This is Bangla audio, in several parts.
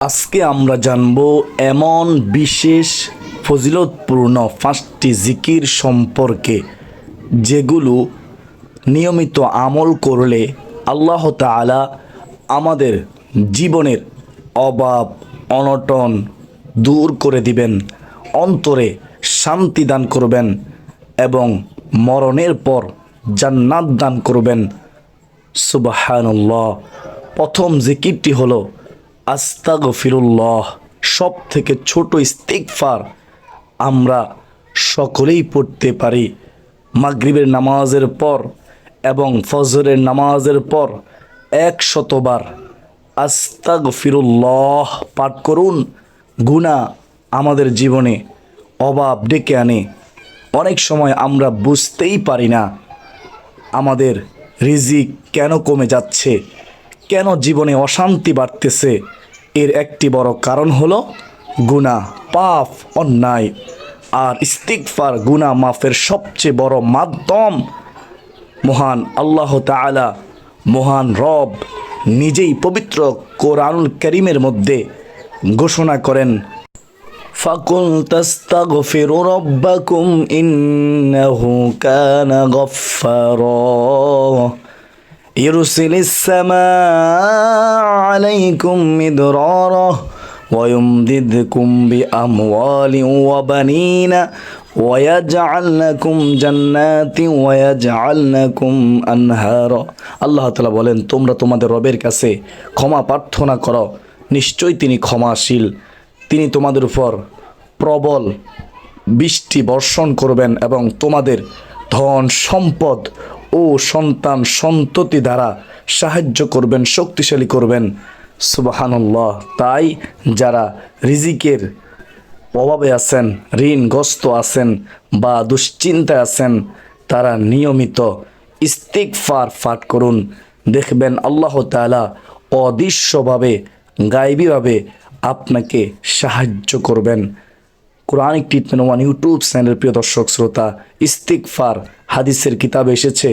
আজকে আমরা জানব এমন বিশেষ ফজিলতপূর্ণ 5টি জিকির সম্পর্কে যেগুলো নিয়মিত আমল করলে আল্লাহ তাআলা আমাদের জীবনের অভাব অনটন দূর করে দিবেন, অন্তরে শান্তি দান করবেন এবং মরণের পর জান্নাত দান করবেন। সুবহানাল্লাহ। প্রথম জিকিরটি হলো আস্তাগফিরুল্লাহ। সব থেকে ছোট ইস্তিগফার আমরা সকলেই পড়তে পারি। মাগরিবের নামাজের পর এবং ফজরের নামাজের পর 100 বার আস্তাগফিরুল্লাহ পাঠ করুন। গুনাহ আমাদের জীবনে অভাব ডেকে আনে। অনেক সময় আমরা বুঝতেই পারি না আমাদের রিজিক কেন কমে যাচ্ছে, কেন জীবনে অশান্তি বাড়তেছে। এর একটি বড় কারণ হলো গুনাহ, পাপ, অন্যায়। আর ইস্তিগফার গুনাহ মাফের সবচেয়ে বড় মাধ্যম। মহান আল্লাহ তাআলা, মহান রব নিজেই পবিত্র কোরআনুল কারীমের মধ্যে ঘোষণা করেন, ফাকুল তাস্তাগফিরু রাব্বাকুম ইন্নাহু কানা গফফারা ইরসিলিস সামাআ আলাইকুম মিদরারা ওয়ায়ুমদিদকুম বিআমওয়ালিন ওয়া বানিনা ওয়ায়াজআল লাকুম জান্নাতিন ওয়ায়াজআল লাকুম আনহারা। আল্লাহ তাআলা বলেন, তোমরা তোমাদের রবের কাছে ক্ষমা প্রার্থনা করো, নিশ্চয়ই তিনি ক্ষমাশীল। তিনি তোমাদের উপর প্রবল বৃষ্টি বর্ষণ করবেন এবং তোমাদের ধন সম্পদ ও সন্তান সন্ততি দ্বারা সাহায্য করবেন, শক্তিশালী করবেন। সুবহানাল্লাহ। তাই যারা রিজিকের অভাবে আছেন, ঋণগ্রস্ত আছেন বা দুশ্চিন্তায় আছেন, তারা নিয়মিত ইস্তিগফার পাঠ করুন। দেখবেন আল্লাহ তাআলা অদৃশ্যভাবে, গায়বীভাবে আপনাকে সাহায্য করবেন। কোরআনিক ট্রিটমেন্ট ওয়ান ইউটিউব চ্যানেলের প্রিয় দর্শক শ্রোতা, ইস্তিগফার হাদিসের কিতাবে এসেছে,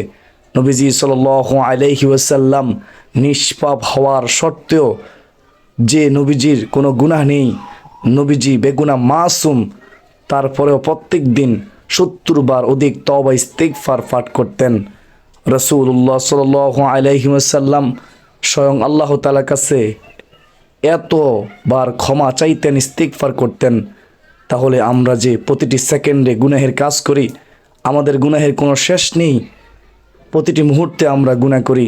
নবীজি সাল্লাল্লাহু আলাইহি ওয়াসাল্লাম নিষ্পাপ হওয়ার সত্ত্বেও, যে নবীজির কোনো গুনাহ নেই, নবীজি বেগুনাহ মাসুম, তারপরেও প্রত্যেক দিন 70 বার অধিক তওবা ইস্তিগফার পাঠ করতেন। রাসূলুল্লাহ সাল্লাল্লাহু আলাইহি ওয়াসাল্লাম স্বয়ং আল্লাহ তাআলার কাছে এতবার ক্ষমা চাইতেন, ইস্তিগফার করতেন। তাহলে আমরা যে প্রতিটি সেকেন্ডে গুনাহের কাজ করি, আমাদের গুনাহের কোনো শেষ নেই। প্রতিটি মুহূর্তে আমরা গুনাহ করি,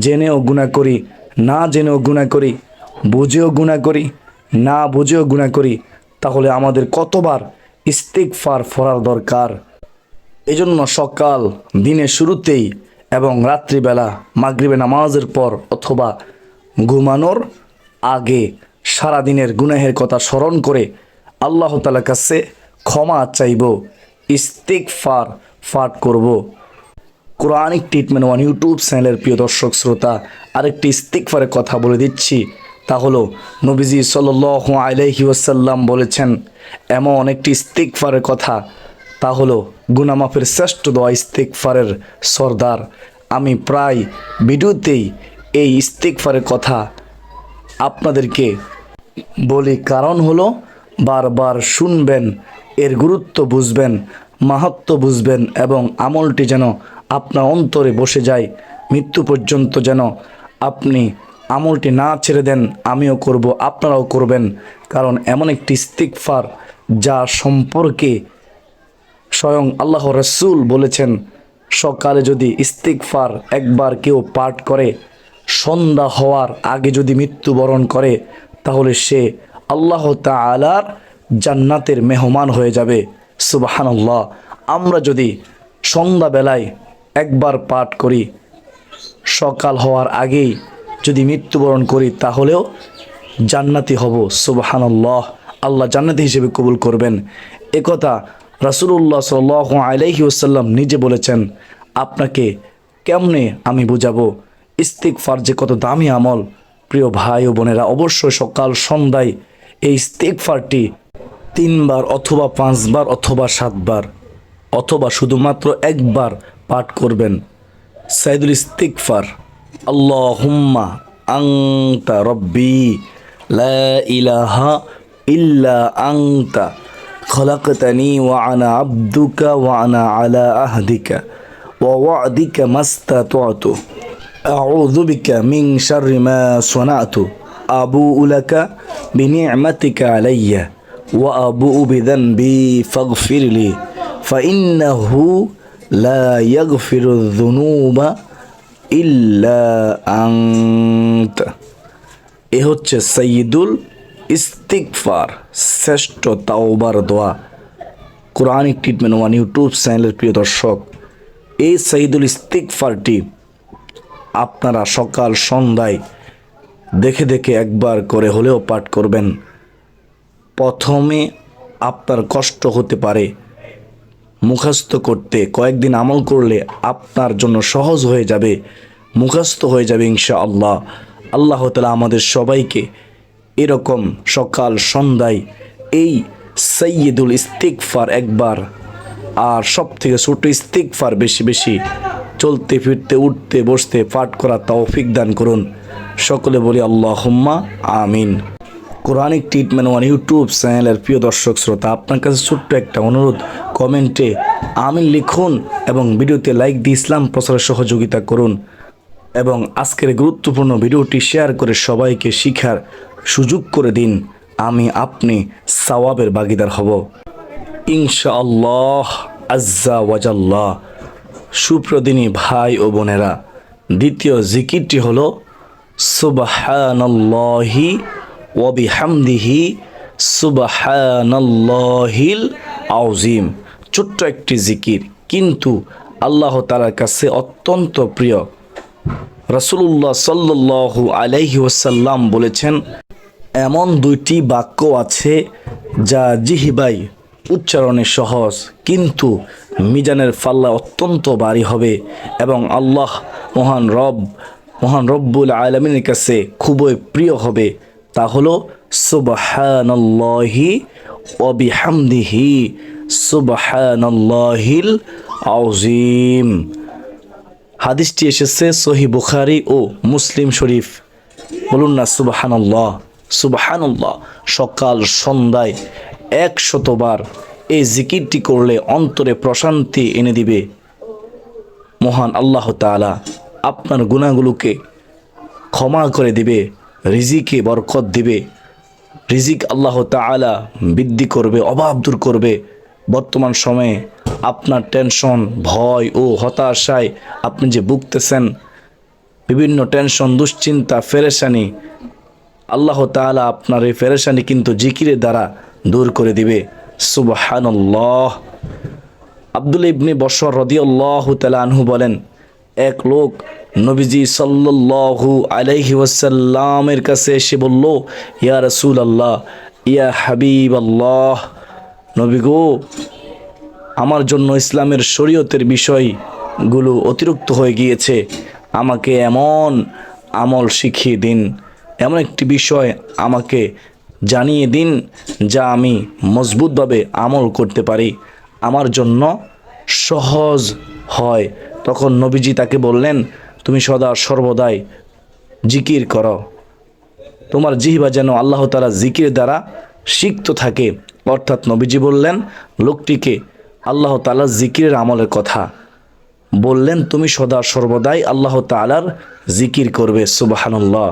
জেনেও গুনাহ করি, না জেনেও গুনাহ করি, বুঝেও গুনাহ করি, না বুঝেও গুনাহ করি। তাহলে আমাদের কতবার ইস্তিগফার পড়ার দরকার। এজন্য সকাল দিনের শুরুতেই এবং রাত্রিবেলা মাগরিবের নামাজের পর অথবা ঘুমানোর আগে সারাদিনের গুনাহের কথা স্মরণ করে আল্লাহ তাআলার কাছে ক্ষমা চাইব, ইস্তিগফার পাঠ করব। কোরআনিক ট্রিটমেন্ট ওয়ান ইউটিউব চ্যানেলের প্রিয় দর্শক শ্রোতা, আরেকটি ইস্তিগফারের কথা বলে দিচ্ছি। তা হলো নবীজি সাল্লাল্লাহু আলাইহি ওয়াসাল্লাম বলেছেন এমন একটি ইস্তিগফারের কথা, তা হলো গুনাহ মাফের শ্রেষ্ঠ দোয়া, ইস্তিগফারের সরদার। আমি প্রায় ভিডিওতেই এই ইস্তিগফারের কথা আপনাদেরকে বলি, কারণ হলো বারবার শুনবেন, এর গুরুত্ব বুঝবেন, মাহাত্ম্য বুঝবেন এবং আমলটি যেন আপনার অন্তরে বসে যায়, মৃত্যু পর্যন্ত যেন আপনি আমলটি না ছেড়ে দেন। আমিও করব, আপনারাও করবেন, কারণ এমন একটি ইস্তিগফার যা সম্পর্কে স্বয়ং আল্লাহ রাসূল বলেছেন, সকালে যদি ইস্তিগফার একবার কেউ পাঠ করে, সন্ধ্যা হওয়ার আগে যদি মৃত্যুবরণ করে, তাহলে সে আল্লাহ তাআলার জান্নাতের মেহমান হয়ে যাবে। সুবহানাল্লাহ। আমরা যদি সন্ধ্যাবেলায় একবার পাঠ করি, সকাল হওয়ার আগেই যদি মৃত্যুবরণ করি, তাহলেও জান্নাতি হব। সুবহানাল্লাহ। আল্লাহ জান্নাতি হিসেবে কবুল করবেন। একথা রাসূলুল্লাহ সাল্লাল্লাহু আলাইহি ওয়াসাল্লাম নিজে বলেছেন। আপনাকে কেমনে আমি বুঝাবো ইস্তিগফার যে কত দামি আমল। প্রিয় ভাই ও বোনেরা, অবশ্যই সকাল সন্ধ্যায় এই ইস্তিগফারটি 3 বার অথবা 5 বার অথবা 7 বার অথবা শুধুমাত্র একবার পাঠ করবেন। সাইদুল ইস্তিগফার, আল্লাহুম্মা আনতা রব্বি লা ইলাহা ইল্লা আনতা খলাকতানি ওয়া আনা আবদুকা ওয়া আনা আলা আহদিকা ওয়া ওয়া'দিকা মাস্তাতa'তু আউযু বিকা মিন শাররি মা সানা'তু আবুউ লাকা বিনি'মাতিকা আলাইয়া ওয়া আবুউ বিযানবি ফাগফিরলি ফাইন্নাহু লা ইয়াগফিরুয যুনুবা ইল্লা আনতা। এ হচ্ছে সাইয়্যিদুল ইস্তিগফার, শ্রেষ্ঠ তাওবার দোয়া। কোরআনিক ট্রিটমেন্ট ওয়ান ইউটিউব চ্যানেলের প্রিয় দর্শক, এই সাইয়্যিদুল ইস্তিগফারটি আপনারা সকাল সন্ধ্যায় দেখে দেখে একবার করে হলেও পাঠ করবেন। প্রথমে আপনার কষ্ট হতে পারে মুখস্থ করতে, কয়েকদিন আমল করলে আপনার জন্য সহজ হয়ে যাবে, মুখস্থ হয়ে যাবে ইনশাআল্লাহ। আল্লাহ তাআলা আমাদের সবাইকে এরকম সকাল সন্ধ্যায় এই সাইয়্যিদুল ইস্তিগফার একবার, আর সব থেকে ছোট ইস্তিগফার বেশি বেশি চলতে ফিরতে উঠতে বসতে পাঠ করা তৌফিক দান করুন। সকলে বলি আল্লাহুম্মা আমিন। কোরআনিক ট্রিটমেন্ট ওয়ান ইউটিউব চ্যানেলের প্রিয় দর্শক শ্রোতা, আপনার কাছে ছোট্ট একটা অনুরোধ, কমেন্টে আমিন লিখুন এবং ভিডিওতে লাইক দিয়ে ইসলাম প্রচারে সহযোগিতা করুন এবং আজকের গুরুত্বপূর্ণ ভিডিওটি শেয়ার করে সবাইকে শিখার সুযোগ করে দিন। আমি আপনি সওয়াবের ভাগীদার হব ইনশাআল্লাহ আজ্জা ওয়াজাল্লাহ। সুপ্রদিনী ভাই ও বোনেরা, দ্বিতীয় জিকিরটি হলো সুবহানাল্লাহি ওয়া বিহামদিহি সুবহানাল্লাহিল আযীম। ছোট্ট একটি জিকির, কিন্তু আল্লাহ তাআলার কাছে অত্যন্ত প্রিয়। রাসূলুল্লাহ সাল্লাল্লাহু আলাইহি ওয়াসাল্লাম বলেছেন, এমন দুইটি বাক্য আছে যা জিহ্বায় উচ্চারণে সহজ, কিন্তু মিজানের পাল্লা অত্যন্ত ভারী হবে এবং আল্লাহ মহান রব্বুল আলামিনের কাছে খুবই প্রিয় হবে। তা হলো সুবহানাল্লাহি ওয়া বিহামদিহি সুবহানাল্লাহিল আযীম। হাদিসটি এসেছে সহিহ বুখারী ও মুসলিম শরীফ। বলুন না সুবহানাল্লাহ। সুবহানাল্লাহ সকাল সন্ধ্যায় 100 বার এই জিকিরটি করলে অন্তরে প্রশান্তি এনে দিবে। মহান আল্লাহ তাআলা আপনার গুনাহগুলোকে ক্ষমা করে দিবে, রিজিকে বরকত দিবে, রিজিক আল্লাহ তাআলা বৃদ্ধি করবে, অভাব দূর করবে। বর্তমান সময়ে আপনার টেনশন, ভয় ও হতাশায় আপনি যে ভুগতেছেন, বিভিন্ন টেনশন, দুশ্চিন্তা, পেরেশানি, আল্লাহ তাআলা আপনার এই পেরেশানি কিন্তু জিকিরের দ্বারা দূর করে দিবে। সুবহানাল্লাহ। আব্দুল্লাহ ইবনে বশর রাদিয়াল্লাহু তাআলা আনহু বলেন, এক লোক নবীজি সাল্লাল্লাহু আলাইহি ওয়াসাল্লামের কাছে এসে বলল, ইয়া রাসূলুল্লাহ, ইয়া হাবিবাল্লাহ, নবী গো, আমার জন্য ইসলামের শরীয়তের বিষয়গুলো অতিরিক্ত হয়ে গিয়েছে, আমাকে এমন আমল শিখিয়ে দিন, এমন একটি বিষয় আমাকে জানিয়ে দিন যা আমি মজবুতভাবে আমল করতে পারি, আমার জন্য সহজ হয়। তখন নবীজি তাকে বললেন, তুমি সদা সর্বদাই জিকির করো, তোমার জিহ্বা যেন আল্লাহ তাআলা জিকির দ্বারা সিক্ত থাকে। অর্থাৎ নবীজি বললেন লোকটিকে আল্লাহ তাআলা জিকিরের আমলের কথা বললেন, তুমি সদা সর্বদাই আল্লাহ তাআলার জিকির করবে। সুবহানাল্লাহ।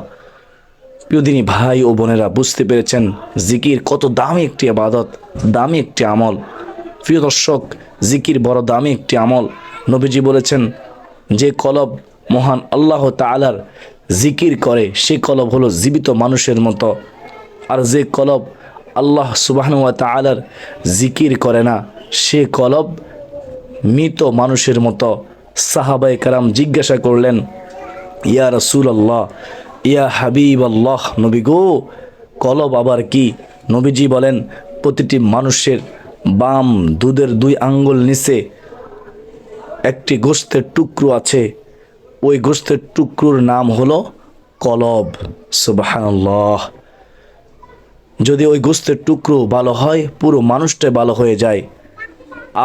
প্রিয়দিনী ভাই ও বোনেরা, বুঝতে পেরেছেন জিকির কত দামি একটি ইবাদত, দামি একটি আমল। প্রিয় দর্শক, জিকির বড় দামি একটি আমল। নবীজি বলেছেন, যে কলব মহান আল্লাহ তাআলার জিকির করে সে কলব হলো জীবিত মানুষের মতো, আর যে কলব আল্লাহ সুবহানাহু ওয়া তাআলার জিকির করে না সে কলব মৃত মানুষের মতো। সাহাবায়ে কেরাম জিজ্ঞাসা করলেন, ইয়া রাসূলুল্লাহ, ইয়া হাবিবাল্লাহ, নবী গো, কলব আবার কি? নবীজি বলেন, প্রতিটি মানুষের বাম দুধের 2 আঙ্গুল নিচে একটি গোশতের টুকরো আছে, ওই গোশতের টুকরোর নাম হলো কলব। সুবহানাল্লাহ। যদি ওই গোশতের টুকরো ভালো হয় পুরো মানুষটাই ভালো হয়ে যায়,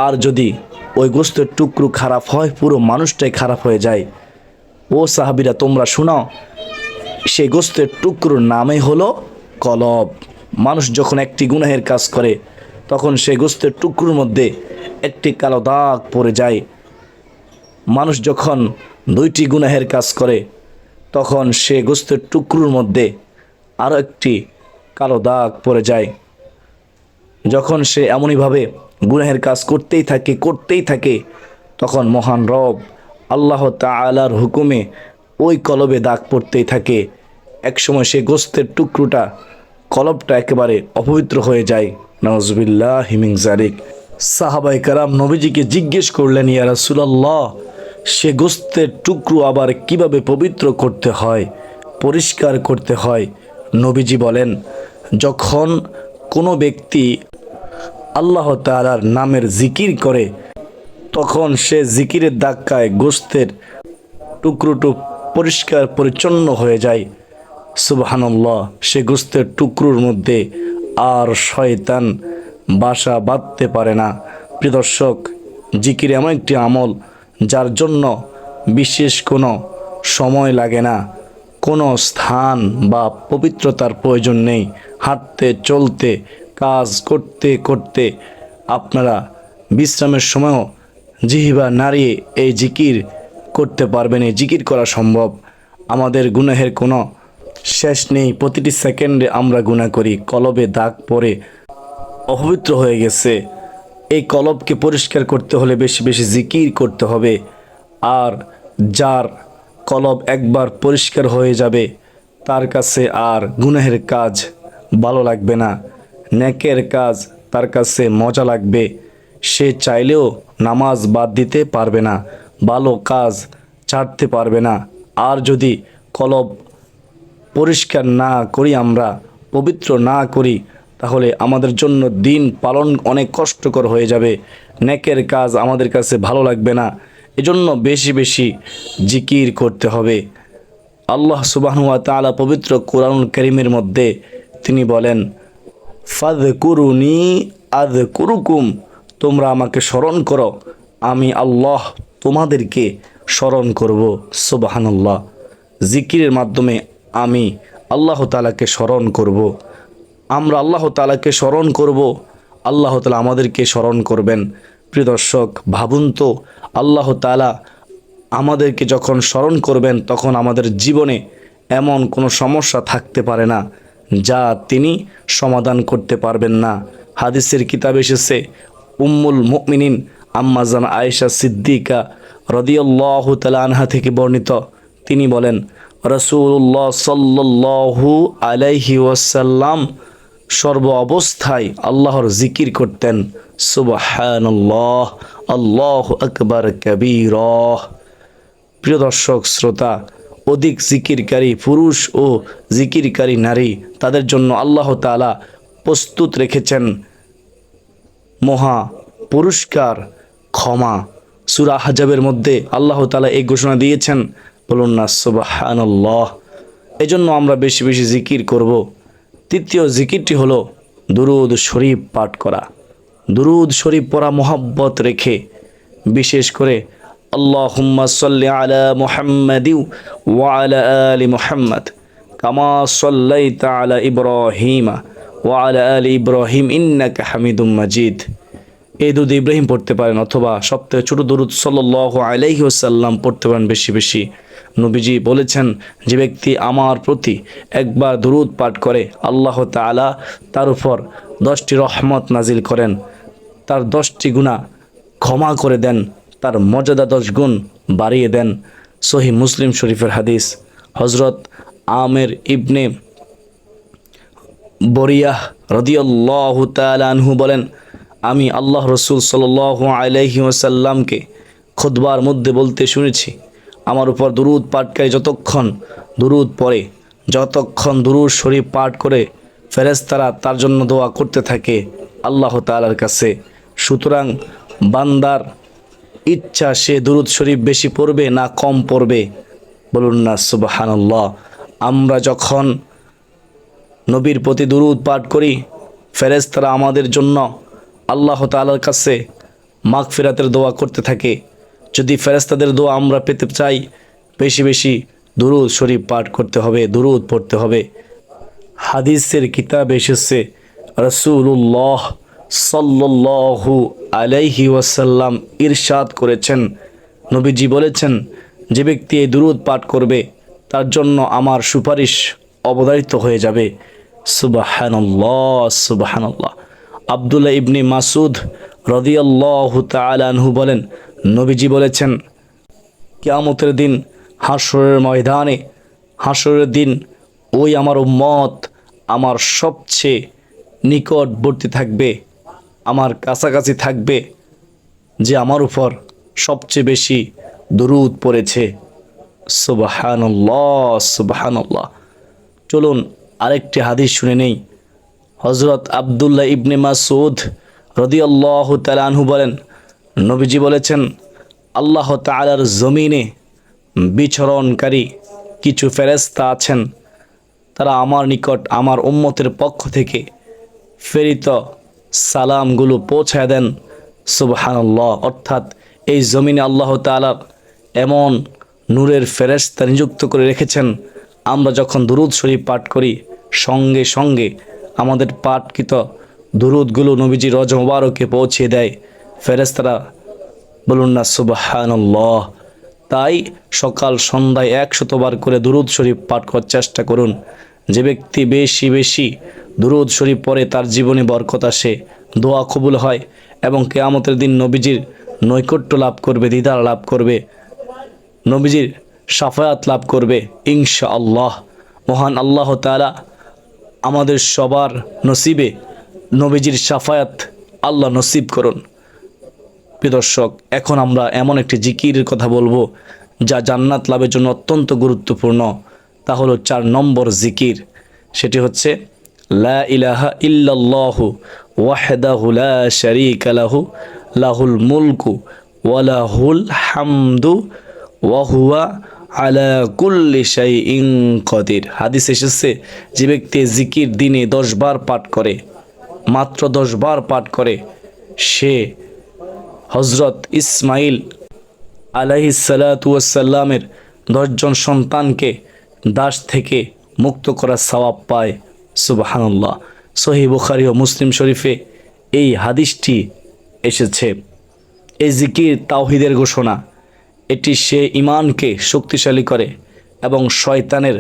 আর যদি ওই গোশতের টুকরো খারাপ হয় পুরো মানুষটাই খারাপ হয়ে যায়। ও সাহাবীরা, তোমরা শোনো, সেই গোশতের টুকরোর নামই হলো কলব। মানুষ যখন একটি গুনাহের কাজ করে তখন সে গোস্তের টুকরোর মধ্যে একটি কালো দাগ পড়ে যায়। মানুষ যখন দুইটি গুনাহের কাজ করে তখন সে গোস্তের টুকরোর মধ্যে আরও একটি কালো দাগ পড়ে যায়। যখন সে এমনইভাবে গুনাহের কাজ করতেই থাকে তখন মহান রব আল্লাহ তাআলার হুকুমে ওই কলবে দাগ পড়তেই থাকে। একসময় সে গোস্তের টুকরোটা কলবটা একেবারে অপবিত্র হয়ে যায়। নাউজুবিল্লাহি মিন যালিক। সাহাবায়ে কেরাম নবীজিকে জিজ্ঞেস করলেন, ইয়া রাসূলুল্লাহ, সে গোস্তের টুকরো আবার কিভাবে পবিত্র করতে হয়, পরিষ্কার করতে হয়? নবীজি বলেন, যখন কোনো ব্যক্তি আল্লাহ তাআলার নামের জিকির করে তখন সে জিকিরের ধাক্কায় গোস্তের টুকরোটু পরিষ্কার পরিচ্ছন্ন হয়ে যায়। সুবহানাল্লাহ। সে গোস্তের টুকরোর মধ্যে আর শয়তান বাসা বাঁধতে পারে না। প্রিয় দর্শক, জিকির এমন একটি আমল যার জন্য বিশেষ কোনো সময় লাগে না, কোনো স্থান বা পবিত্রতার প্রয়োজন নেই। হাঁটতে চলতে কাজ করতে করতে আপনারা বিশ্রামের সময়ও জিহ্বা নাড়িয়ে এই জিকির করতে পারবেন। এই জিকির করা সম্ভব। আমাদের গুনাহের কোনো শেষ নেই। প্রতিটি সেকেন্ডে আমরা গুনাহ করি। কলবে দাগ পড়ে অপবিত্র হয়ে গেছে। এই কলবকে পরিষ্কার করতে হলে বেশি বেশি জিকির করতে হবে। আর যার কলব একবার পরিষ্কার হয়ে যাবে তার কাছে আর গুনাহের কাজ ভালো লাগবে না, নেকের কাজ তার কাছে মজা লাগবে। সে চাইলেও নামাজ বাদ দিতে পারবে না, ভালো কাজ ছাড়তে পারবে না। আর যদি কলব পরিষ্কার না করি, আমরা পবিত্র না করি, তাহলে আমাদের জন্য দিন পালন অনেক কষ্টকর হয়ে যাবে। নেকের কাজ আমাদের কাছে ভালো লাগবে না। এজন্য বেশি বেশি জিকির করতে হবে। আল্লাহ সুবহানাহু ওয়া তাআলা পবিত্র কোরআনুল কারীমের মধ্যে তিনি বলেন, ফাযকুরুনি আযকুরুকুম, তোমরা আমাকে স্মরণ করো, আমি আল্লাহ তোমাদেরকে স্মরণ করব। সুবহানাল্লাহ। জিকিরের মাধ্যমে আমি আল্লাহ তাআলাকে স্মরণ করব। আমরা আল্লাহ তাআলাকে স্মরণ করব, আল্লাহ তাআলা আমাদেরকে স্মরণ করবেন। প্রিয় দর্শক, ভাবুন তো, আল্লাহ তাআলা আমাদেরকে যখন স্মরণ করবেন তখন আমাদের জীবনে এমন কোনো সমস্যা থাকতে পারে না যা তিনি সমাধান করতে পারবেন না। হাদিসের কিতাবে এসেছে, উম্মুল মুমিনিন আম্মা জান আয়েশা সিদ্দিকা রাদিয়াল্লাহু তাআলা আনহা থেকে বর্ণিত, তিনি বলেন, রাসূলুল্লাহ সাল্লাল্লাহু আলাইহি ওয়াসাল্লাম সর্ব অবস্থায় আল্লাহর জিকির করতেন। সুবহানাল্লাহ, আল্লাহু আকবার কাবীরা। প্রিয় দর্শক শ্রোতা, অধিক জিকিরকারী পুরুষ ও জিকিরকারী নারী, তাদের জন্য আল্লাহ তাআলা প্রস্তুত রেখেছেন মহা পুরস্কার, ক্ষমা। সূরা আহজাবের মধ্যে আল্লাহ তাআলা এই ঘোষণা দিয়েছেন, বলুন না সুবহানাল্লাহ। এজন্য আমরা বেশি বেশি জিকির করব। তৃতীয় জিকিরটি হলো দুরূদ শরীফ পাঠ করা। দুরূদ শরীফ পড়া মোহাব্বত রেখে, বিশেষ করে আল্লাহুম্মা সাল্লি আলা মুহাম্মাদি ওয়া আলা আলি মুহাম্মাদ কামা সাল্লাইতা আলা ইব্রাহিমা ওয়া আলা আলি ইব্রাহিম ইন্নাকা হামিদুম মাজিদ। এই দুরূদ ইব্রাহিম পড়তে পারেন, অথবা সবথেকে ছোট দুরূদ সাল্লাল্লাহু আলাইহি ওয়াসাল্লাম পড়তে পারেন বেশি বেশি। নবীজি বলেছেন, যে ব্যক্তি আমার প্রতি একবার দুরূদ পাঠ করে আল্লাহ তাআলা তার উপর 10টি রহমত নাজিল করেন, তার 10টি গুনাহ ক্ষমা করে দেন, তার মর্যাদা 10 গুণ বাড়িয়ে দেন। সহিহ মুসলিম শরীফের হাদিস। হযরত আমের ইবনে বরিয়াহ রাদিয়াল্লাহু তাআলা আনহু বলেন, আমি আল্লাহ রাসূল সাল্লাল্লাহু আলাইহি ওয়াসাল্লামকে খুতবার মধ্যে বলতে শুনেছি, আমার উপর দুরূদ পাঠকারী যতক্ষণ দুরূদ পড়ে, যতক্ষণ দুরূদ শরীফ পাঠ করে, ফেরেশতারা তার জন্য দোয়া করতে থাকে আল্লাহ তাআলার কাছে। সুতরাং বান্দার ইচ্ছা সে দুরূদ শরীফ বেশি পড়বে না কম পড়বে, বলুন না সুবহানাল্লাহ। আমরা যখন নবীর প্রতি দুরূদ পাঠ করি, ফেরেশতারা আমাদের জন্য আল্লাহ তাআলার কাছে মাগফিরাতের দোয়া করতে থাকে। যদি ফেরেশতাদের দোয়া আমরা পেতে চাই, বেশি বেশি দুরূদ শরীফ পাঠ করতে হবে, দুরূদ পড়তে হবে। হাদিসের কিতাবে এসেছে রাসূলুল্লাহ সাল্লাল্লাহু আলাইহি ওয়াসাল্লাম ইরশাদ করেছেন, নবীজি বলেছেন, যে ব্যক্তি এই দুরূদ পাঠ করবে তার জন্য আমার সুপারিশ অবধারিত হয়ে যাবে। সুবহানাল্লাহ সুবহানাল্লাহ। আব্দুল্লাহ ইবনে মাসউদ রাদিয়াল্লাহু তাআলা আনহু বলেন, নবীজি বলেছেন, কিয়ামতের দিন হাসরের ময়দানে, হাসরের দিন ওই আমার উম্মত আমার সবচেয়ে নিকটবর্তী থাকবে, আমার কাছাকাছি থাকবে, যে আমার উপর সবচেয়ে বেশি দুরূদ পড়েছে। সুবহানাল্লাহ সুবহানাল্লাহ। চলুন আরেকটি হাদিস শুনে নেই। হযরত আব্দুল্লাহ ইবনে মাসউদ রাদিয়াল্লাহু তাআলা আনহু বলেন, নবীজি বলেছেন, আল্লাহ তাআলার জমিনে বিচরণকারী কিছু ফেরেশতা আছেন, তারা আমার নিকট আমার উম্মতের পক্ষ থেকে প্রেরিত সালামগুলো পৌঁছায় দেন। সুবহানাল্লাহ। অর্থাৎ এই জমিনে আল্লাহ তাআলা এমন নূরের ফেরেশতা নিযুক্ত করে রেখেছেন, আমরা যখন দুরূদ শরীফ পাঠ করি সঙ্গে সঙ্গে আমাদের পাঠকৃত দুরূদগুলো নবীজির রওজা মুবারকে পৌঁছে দেয় ফেরেশতারা। বলুন না সুবহানাল্লাহ। তাই সকাল সন্ধ্যায় 100 বার করে দুরূদ শরীফ পাঠ করার চেষ্টা করুন। যে ব্যক্তি বেশি বেশি দুরূদ শরীফ পড়ে তার জীবনে বরকত আসে, দোয়া কবুল হয় এবং কিয়ামতের দিন নবীজির নৈকট্য লাভ করবে, দিদার লাভ করবে, নবীজির শাফায়াত লাভ করবে ইনশাআল্লাহ। মহান আল্লাহ তাআলা আমাদের সবার নসিবে নবীজির শাফায়াত আল্লাহ নসিব করুন। প্রিয় দর্শক, এখন আমরা এমন একটি জিকিরের কথা বলবো যা জান্নাত লাভের জন্য অত্যন্ত গুরুত্বপূর্ণ। তা হলো 4 নম্বর জিকির। সেটি হচ্ছে লা ইলাহা ইল্লাল্লাহু ওয়াহদাহু লা শারীকা লাহু লাহুল মুলকু ওয়া লাহুল হামদু ওয়া হুয়া আলা কুল্লি শাইইন কাদির। হাদিস এসেছে, যে ব্যক্তি জিকির দিনে 10 বার পাঠ করে, মাত্র 10 বার পাঠ করে, সে হযরত ইসমাইল আলাইহিস সালাতু ওয়াস সালামের 10 জন সন্তানকে দাস থেকে মুক্ত করার সওয়াব পায়। সুবহানাল্লাহ। সহিহ বুখারী ও মুসলিম শরীফে এই হাদিসটি এসেছে। এই জিকির তাওহীদের ঘোষণা। এটি সে ঈমানকে শক্তিশালী করে এবং শয়তানের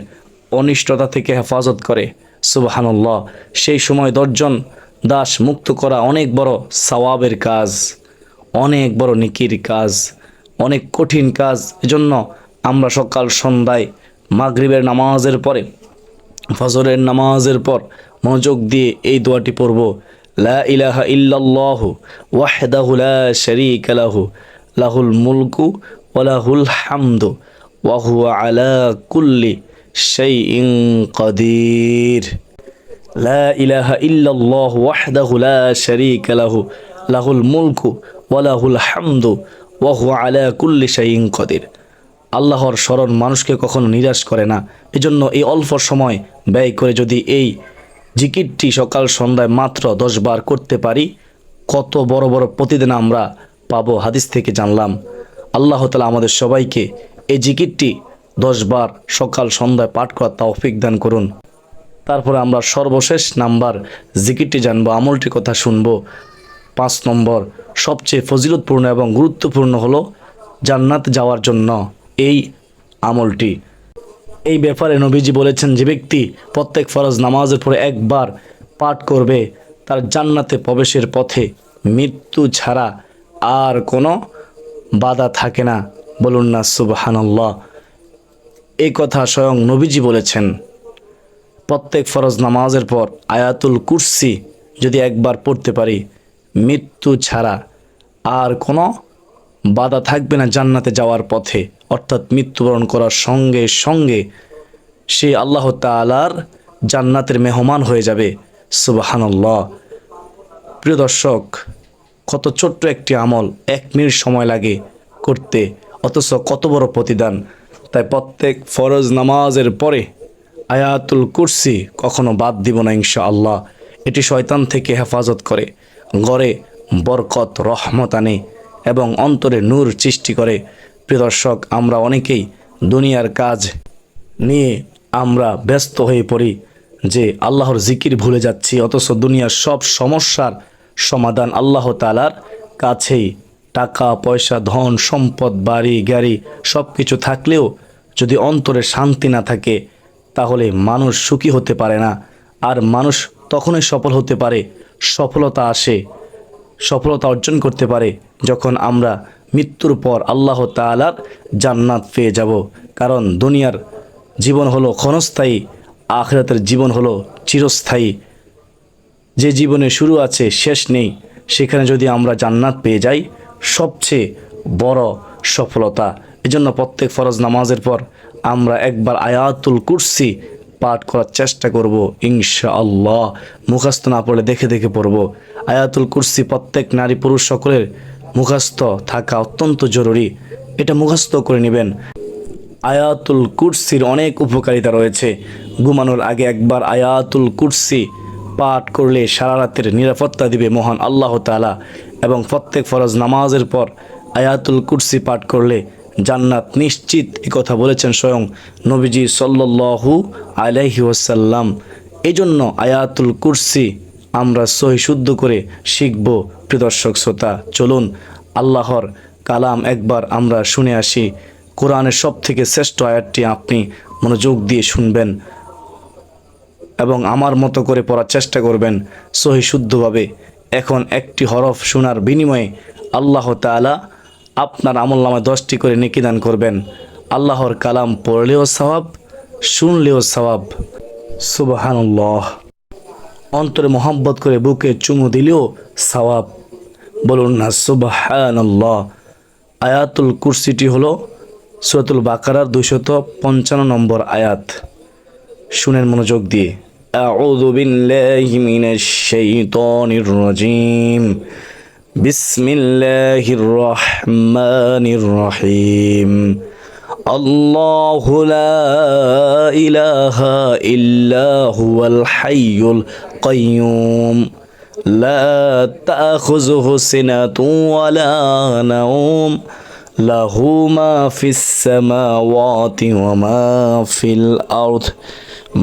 অনিষ্টতা থেকে হেফাজত করে। সুবহানাল্লাহ। সেই সময় 10 জন দাস মুক্ত করা অনেক বড় সওয়াবের কাজ, অনেক বড় নেকির কাজ, অনেক কঠিন কাজ। এজন্য আমরা সকাল সন্ধ্যায় মাগরিবের নামাজের পরে, ফজরের নামাজের পর মনোযোগ দিয়ে এই দোয়াটি পড়ব। লা ইলাহা ইল্লাল্লাহু ওয়াহদাহু লা শারীকা লাহু লাহুল মুলকু ওয়া লাহুল হামদু ওয়া হুয়া আলা কুল্লি শাইইন কাদির। লা ইলাহা ইল্লাল্লাহু ওয়াহদাহু লা শারীকা লাহু লাহুল মুলকু ওয়া লাহুল হামদু ওয়া হুয়া আলা কুল্লি শাইইন কাদির। আল্লাহর স্মরণ মানুষকে কখনো নিরাশ করে না। এজন্য এই অল্প সময় ব্যয় করে যদি এই জিকিরটি সকাল সন্ধ্যায় মাত্র 10 বার করতে পারি, কত বড় বড় প্রতিদিন আমরা পাবো, হাদিস থেকে জানলাম। আল্লাহ তাআলা আমাদের সবাইকে এই জিকিরটি 10 বার সকাল সন্ধ্যায় পাঠ করার তৌফিক দান করুন। তারপরে আমরা সর্বশেষ নাম্বার জিকিরটি জানবো, আমলটির কথা শুনবো। 5 নম্বর সবচেয়ে ফজিলতপূর্ণ এবং গুরুত্বপূর্ণ হলো জান্নাত যাওয়ার জন্য এই আমলটি। এই ব্যাপারে নবীজি বলেছেন, যে ব্যক্তি প্রত্যেক ফরজ নামাজের পরে একবার পাঠ করবে তার জান্নাতে প্রবেশের পথে মৃত্যু ছাড়া আর কোনো বাধা থাকে না। বলুন না সুবহানাল্লাহ। এই কথা স্বয়ং নবীজি বলেছেন। প্রত্যেক ফরজ নামাজের পর আয়াতুল কুরসি যদি একবার পড়তে পারি, মৃত্যু ছাড়া আর কোনো বাধা থাকবে না জান্নাতে যাওয়ার পথে। অর্থাৎ মৃত্যুবরণ করার সঙ্গে সঙ্গে সে আল্লাহ তাআলার জান্নাতের মেহমান হয়ে যাবে। সুবহানাল্লাহ। প্রিয় দর্শক, কত ছোট্ট একটি আমল, 1 মিনিট সময় লাগে করতে, অথচ কত বড় প্রতিদান। তাই প্রত্যেক ফরজ নামাজের পরে আয়াতুল কুরসি কখনো বাদ দিব না ইনশাআল্লাহ। এটি শয়তান থেকে হেফাজত করে, ঘরে বরকত রহমত আনে এবং অন্তরে নূর সৃষ্টি করে। প্রিয় দর্শক, আমরা অনেকেই দুনিয়ার কাজ নিয়ে আমরা ব্যস্ত হয়ে পড়ি, যে আল্লাহর জিকির ভুলে যাচ্ছি, অথচ দুনিয়ার সব সমস্যার সমাধান আল্লাহ তাআলার কাছেই। টাকা পয়সা, ধন সম্পদ, বাড়ি গাড়ি সব কিছু থাকলেও যদি অন্তরে শান্তি না থাকে, তাহলে মানুষ সুখী হতে পারে না। আর মানুষ তখনই সফল হতে পারে, সফলতা অর্জন করতে পারে যখন আমরা মৃত্যুর পর আল্লাহ তাআলার জান্নাত পেয়ে যাব। কারণ দুনিয়ার জীবন হলো ক্ষণস্থায়ী, আখিরাতের জীবন হলো চিরস্থায়ী। যে জীবনে শুরু আছে শেষ নেই, সেখানে যদি আমরা জান্নাত পেয়ে যাই, সবচেয়ে বড় সফলতা। এজন্য প্রত্যেক ফরজ নামাজের পর আমরা একবার আয়াতুল কুরসি পাঠ করার চেষ্টা করব ইনশাআল্লাহ। মুখস্থ না পড়লে দেখে দেখে পড়ব। আয়াতুল কুরসি প্রত্যেক নারী পুরুষ সকলের মুখস্থ থাকা অত্যন্ত জরুরি। এটা মুখস্থ করে নেবেন। আয়াতুল কুরসির অনেক উপকারিতা রয়েছে। ঘুমানোর আগে একবার আয়াতুল কুরসি পাঠ করলে সারা রাতের নিরাপত্তা দিবে মহান আল্লাহ তাআলা। এবং প্রত্যেক ফরজ নামাজের পর আয়াতুল কুরসি পাঠ করলে জান্নাত নিশ্চিত, কথা বলেছেন স্বয়ং নবীজি সাল্লাল্লাহু আলাইহি ওয়াসাল্লাম। এই জন্য আয়াতুল কুরসি আমরা সহি শুদ্ধ করে শিখব। প্রিয় দর্শক শ্রোতা, চলুন আল্লাহর কালাম একবার আমরা শুনে আসি। কোরআনের সব থেকে শ্রেষ্ঠ আয়াতটি আপনি মনোযোগ দিয়ে শুনবেন এবং আমার মতো করে পড়ার চেষ্টা করবেন সহি শুদ্ধভাবে। এখন একটি হরফ শোনার বিনিময়ে আল্লাহ তাআলা আপনার আমলনামায় 10টি করে নেকি দান করবেন। আল্লাহর কালাম পড়লেও সওয়াব, শুনলেও সওয়াব। সুবহানাল্লাহ। অন্তরে মোহাব্বত করে বুকে চুমু দিলেও সওয়াব। বলুন না সুবহানাল্লাহ। আয়াতুল কুরসিটি হলো সূরাতুল বাকারার 255 নম্বর আয়াত। শুনেন মনোযোগ দিয়ে। আউযু বিল্লাহি মিনাশ শাইতানির রাজীম। বিসমিল্লাহির রহমানির রহিম। আল্লাহু লা ইলাহা ইল্লা হুয়াল হাইয়ুল কাইয়্যুম লা তাখুযুহু সিনাতুন ওয়ালা নাওম লাহু মা ফিস সামাওয়াতি ওয়া মা ফিল আরদ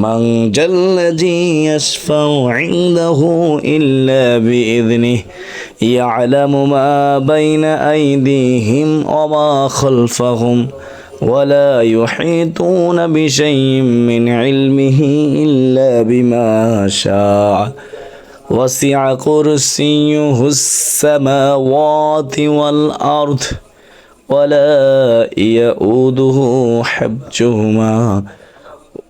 মান জাল্লাযী ইয়াশফাউ ইনদাহু ইল্লা বিইযনিহি ইয়ালামু মা বাইনা আইদিহিম ওয়া মা খালফাহুম ولا يحيطون بشيء من علمه إلا بما شاء وسع كرسيه السماوات والأرض ولا يؤوده حفظهما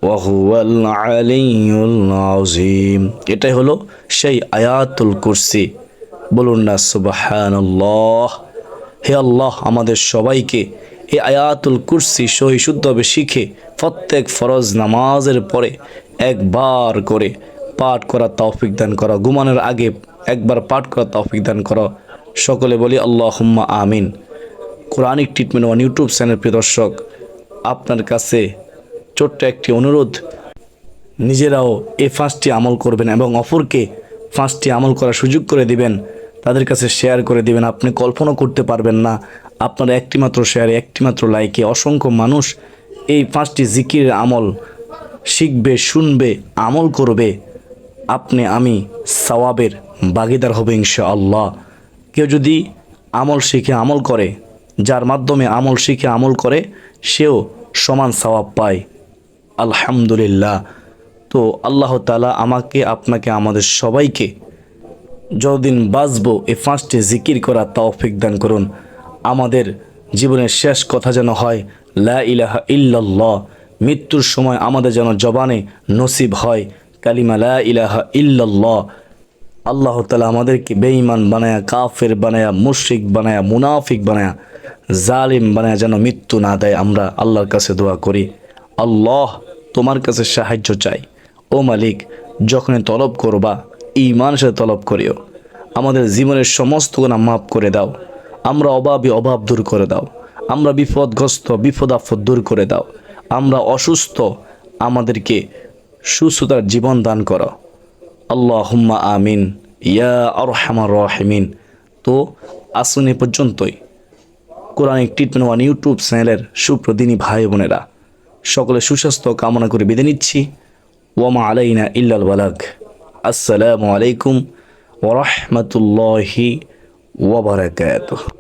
وهو العلي العظيم। এটাই হলো সেই আয়াতুল কুরসি। বলুন না সুবহানাল্লাহ। হে আল্লাহ, আমাদের সবাইকে এই আয়াতুল কুরসি সহি শুদ্ধভাবে শিখে প্রত্যেক ফরজ নামাজের পরে একবার করে পাঠ করার তৌফিক দান করো। ঘুমানোর আগে একবার পাঠ করার তৌফিক দান করো। সকলে বলি আল্লাহুম্মা আমিন। Quranic treatment one YouTube channel প্রিয় দর্শক, আপনার কাছে ছোট্ট একটি অনুরোধ, নিজেরাও এই 5টি আমল করবেন এবং অপরকে 5টি আমল করার সুযোগ করে দিবেন, তাদের কাছে শেয়ার করে দিবেন। আপনি কল্পনা করতে পারবেন না, আপনার একটিমাত্র শেয়ারে, একটিমাত্র লাইকে অসংখ্য মানুষ এই 5টি জিকিরের আমল শিখবে, শুনবে, আমল করবে। আপনি আমি সওয়াবের ভাগীদার হবে ইনশাআল্লাহ। কেউ যদি আমল শিখে আমল করে, যার মাধ্যমে আমল শিখে আমল করে, সেও সমান সওয়াব পায়। আলহামদুলিল্লাহ। তো আল্লাহ তাআলা আমাকে, আপনাকে, আমাদের সবাইকে যতদিন বাঁচবো এই 5টি জিকির করা তৌফিক দান করুন। আমাদের জীবনের শেষ কথা যেন হয় লা ইলাহা ইল্লাল্লাহ। মৃত্যুর সময় আমাদের যেন জবানে নসিব হয় কালিমা লা ইলাহা ইল্লাল্লাহ। আল্লাহ তাআলা আমাদেরকে বেঈমান বানায়া, কাফের বানায়া, মুশরিক বানায়া, মুনাফিক বানায়া, জালিম বানায়া যেন মৃত্যু না দেয়। আমরা আল্লাহর কাছে দোয়া করি, আল্লাহ তোমার কাছে সাহায্য চাই। ও মালিক, যখনই তলব করবা ঈমানের সাথে তলব করিও। আমাদের জীবনের সমস্ত গুনাহ মাফ করে দাও। আমরা অভাবী, অভাব দূর করে দাও। আমরা বিপদগ্রস্ত, বিপদ আপদ দূর করে দাও। আমরা অসুস্থ, আমাদেরকে সুস্থতার জীবন দান করো। আল্লাহুম্মা আমিন ইয়া আরহামার রাহিমিন। তো আসুন এ পর্যন্তই। কোরআনিক ট্রিটমেন্ট ওয়ান ইউটিউব চ্যানেলের সুপ্রদিনী ভাই বোনেরা, সকলে সুস্বাস্থ্য কামনা করে বিদায় নিচ্ছি। ওয়ামা আলাইনা ইল্লাল বালাগ। আসসালামু আলাইকুম ওয়া রাহমাতুল্লাহি ওয়া বারাকাতুহু।